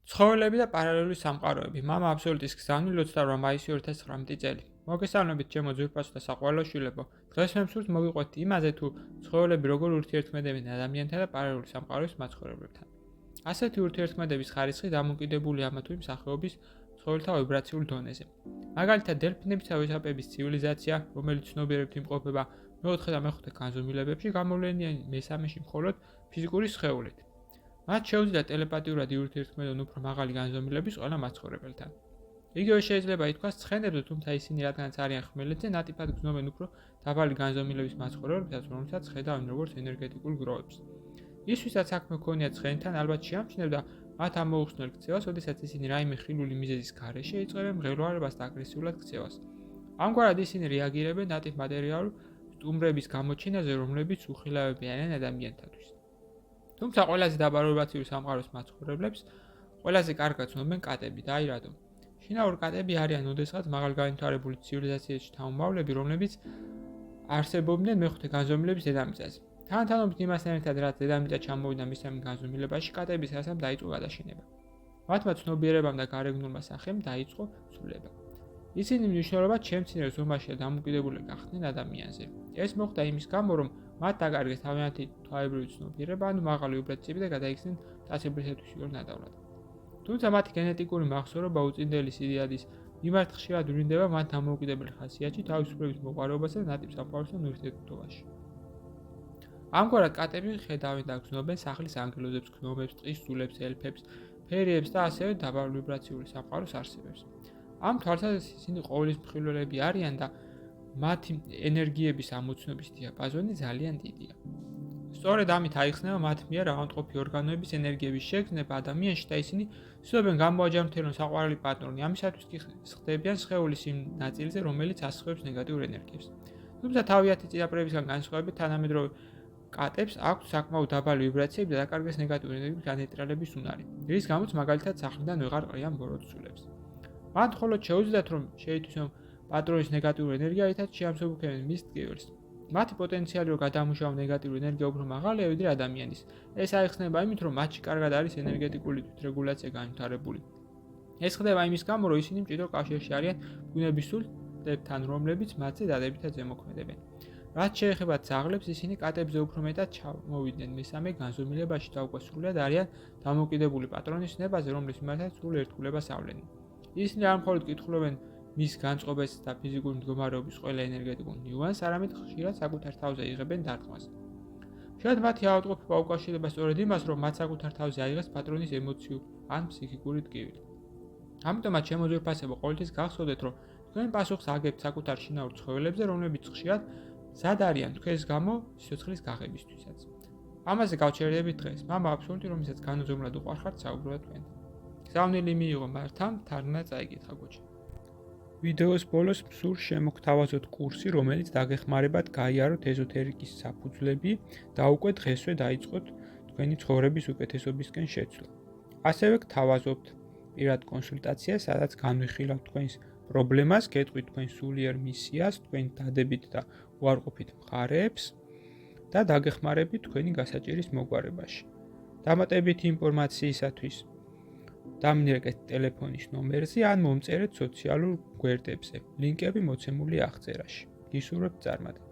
ცხოველები და პარალელური სამყაროები. მამა აბსოლუტის გზავნილ 28 მაისი 2019 წელი. მოგესალმებით ჩემო ძვირფასო და საყვარელო შვილებო. დღეს მე მსურს მოგიყვეთ იმაზე, თუ ცხოველები როგორ ურთიერთქმედებენ ადამიანთა და პარალელური სამყაროების მაცხოვრებლებთან. ასეთი ურთიერთქმედების ხარისხი დამოკიდებულია ამა თუ იმ სახეობის ცხოველთა ვიბრაციულ დონეზე. მაგალითად, დელფინების და ვესპების ცივილიზაცია, რომელიც ცნობიერებთ იმყოფება მეოთხე და მეხუთე განზომილებებში, გამოვლენია მესამეში მხოლოდ ფიზიკური სხეულით. მათ შეუძლიათ ტელეპათიურად ურთიერთქმედონ უფრო მაღალი განზომილების ყველა მაცხოვრებელთან. იგივე შეიძლება ითქვას ცხენებზე, თუმცა ისინი რადგანაც არიან ხმელეთზე, ნატიფად გრძნობენ უფრო დაბალი განზომილების მაცხოვრებელსაც, რომელსაც ხედავენ როგორც ენერგეტიკულ გროვებს. ის, ვისაც საქმე ჰქონიათ ცხენთან, ალბათ შეამჩნევდა მათ ამ მოუხსნელ ქცევას, ოდესაც ისინი რაიმე ხილული მიზეზის გარეშე იწყებენ მღელვარებას და აგრესიულად ქცევას. ამგვარად ისინი რეაგირებენ ნატიფ მატერიალურ სტუმრების გამოჩენაზე, რომლებიც უხილავები არიან ადამიანთათვის. თუმცა ყველაზე დაბალ ვიბრაციული სამყაროს მაცხოვრებლებს ყველაზე კარგად ცნობენ კატები და აი რატომ. შინაურ კატები არიან ოდესღაც მაღალგანვითარებული ცივილიზაციაში თავმოყრავლები, რომლებიც არსებობდნენ მეხუთე განზომილების დედამიწაზე. თანამედროვე იმასთან ერთად, რაც დედამიწა ჩამოვიდა მესამე განზომილებაში, კატების რასამ დაიწყო გადაშენება. მათმა ცნობიერებამ და გარეგნულმა სახემ დაიწყო ცვლილება. ისინი მნიშვნელოვნად შემცირებულ ზომაში დამოკიდებული გახდნენ ადამიანზე. ეს მოხდა იმის გამო, რომ მათ დაკარგეს თავიანთი თვალებრივი ცნობიერება, ანუ მაღალი ვიბრაციები და გადაიქცნენ მტაცებლისათვის იოლ ნადავლად. თუმცა მათი გენეტიკური მახსოვრობა უწინდელი სიდიადის მიმართ ხშირად ვლინდება მათ დამოუკიდებელ ხასიათში, თავისუფლების მოყვარეობასა და ნატიფ სამყაროსთან ურთიერთობაში. ამგვარად კატები ხედავენ და გრძნობენ სახლის ანგელოზებს, გნომებს, ტყის ძულებს, ელფებს, ფერიებს და ასევე დაბალ ვიბრაციული სამყაროს არსებებს. ამ თვალსაზრისით ისინი ყოვლის მხილველები არიან და მათი ენერგიების ამოცნობის დიაპაზონი ძალიან დიდია. სწორედ ამით აიხსნება მათ მიერ ავადმყოფი ორგანოების ენერგიების შეგრძნება ადამიანში და ისინი ცდილობენ გამოაჯამრთელონ საყვარელი პატრონი. ამისათვის კი ხდებიან სხეულის იმ ნაწილზე, რომელიც ასხივებს ნეგატიურ ენერგიებს. თუმცა თავიანთი წინაპრებისგან განსხვავებით, თანამედროვე კატებს აქვთ საკმაოდ დაბალი ვიბრაციები და დაკარგეს ნეგატიური ენერგიის განეტრალების უნარი, რის გამოც მაგალითად სახლიდან ვეღარ ყრიან ბოროტ ცულებს. მათ მხოლოდ შეუძლიათ რომ შეითვისონ პატრონის ნეგატიური ენერგია, რითაც შეამსუბუქებენ მის ტკივილს. მათი პოტენციალი რომ გადამუშავონ ნეგატიური ენერგია უფრო მაღალია ვიდრე ადამიანის. ეს აიხსნება იმით, რომ მათში კარგად არის ენერგეტიკული თვითრეგულაცია განვითარებული. ეს ხდება იმის გამო, რომ ისინი მჭიდრო კავშირში არიან ბუნების სულდებთან, რომლებიც მათზე დადებითად ზემოქმედებენ. რაც შეეხება ძაღლებს, ისინი კატებზე უფრო მეტად ჩამოვიდნენ მესამე განზომილებაში და უკვე სრულად არიან დამოკიდებული პატრონის ნებაზე, რომლის მიმართაც სრულ ერთგულებას ავლენენ. ისინი არ მხოლოდ კითხულობენ მის განწყობებს და ფიზიკური მდგომარეობის ყველა ენერგეტიკულ ნიუანსს, არამედ ხშირად საკუთარ თავზე იღებენ დარტყმას. ხშირად მათი ავადმყოფობა უკავშირდება სწორედ იმას, რომ მათ საკუთარ თავზე აიღეს პატრონის ემოციური ან ფსიქიკური ტკივილი. ამიტომაც ჩემო ძვირფასებო, ყოველთვის გახსოვდეთ, რომ თქვენ პასუხს აგებთ საკუთარ შინაურ ცხოველებზე, რომლებიც ხშირად მზად არიან თქვენს გამო სიცოცხლის გაღებისთვისაც. ამაზე გავჩერდებით დღეს. მამა აბსოლუტი, რომელსაც განუზომლად უყვარხართ საუბრობ თქვენთან. გზავნილი მიიღო მართან, თარგმნა წაიკითხა გოჩა. ვიდეოს ბოლოს მსურს შემოგთავაზოთ კურსი, რომელიც დაგეხმარებათ გაიაროთ ეზოთერიკის საფუძვლები და უკვე დღესვე დაიწყოთ თქვენი ცხოვრების უკეთესობისკენ შეცვლა. ასევე გთავაზობთ პირად კონსულტაციას, სადაც განვიხილავთ თქვენს პრობლემას, გეტყვით თქვენ სულიერ მისიას, თქვენი დადებით და უარყოფით მხარეებს და დაგეხმარებით თქვენი გასაჭირის მოგვარებაში. დამატებითი ინფორმაციისათვის დამინერგეთ ტელეფონის ნომერზე ან მომწერეთ სოციალურ გვერდებზე. ლინკები მოცემულია აღწერაში. გისურვებთ წარმატებას.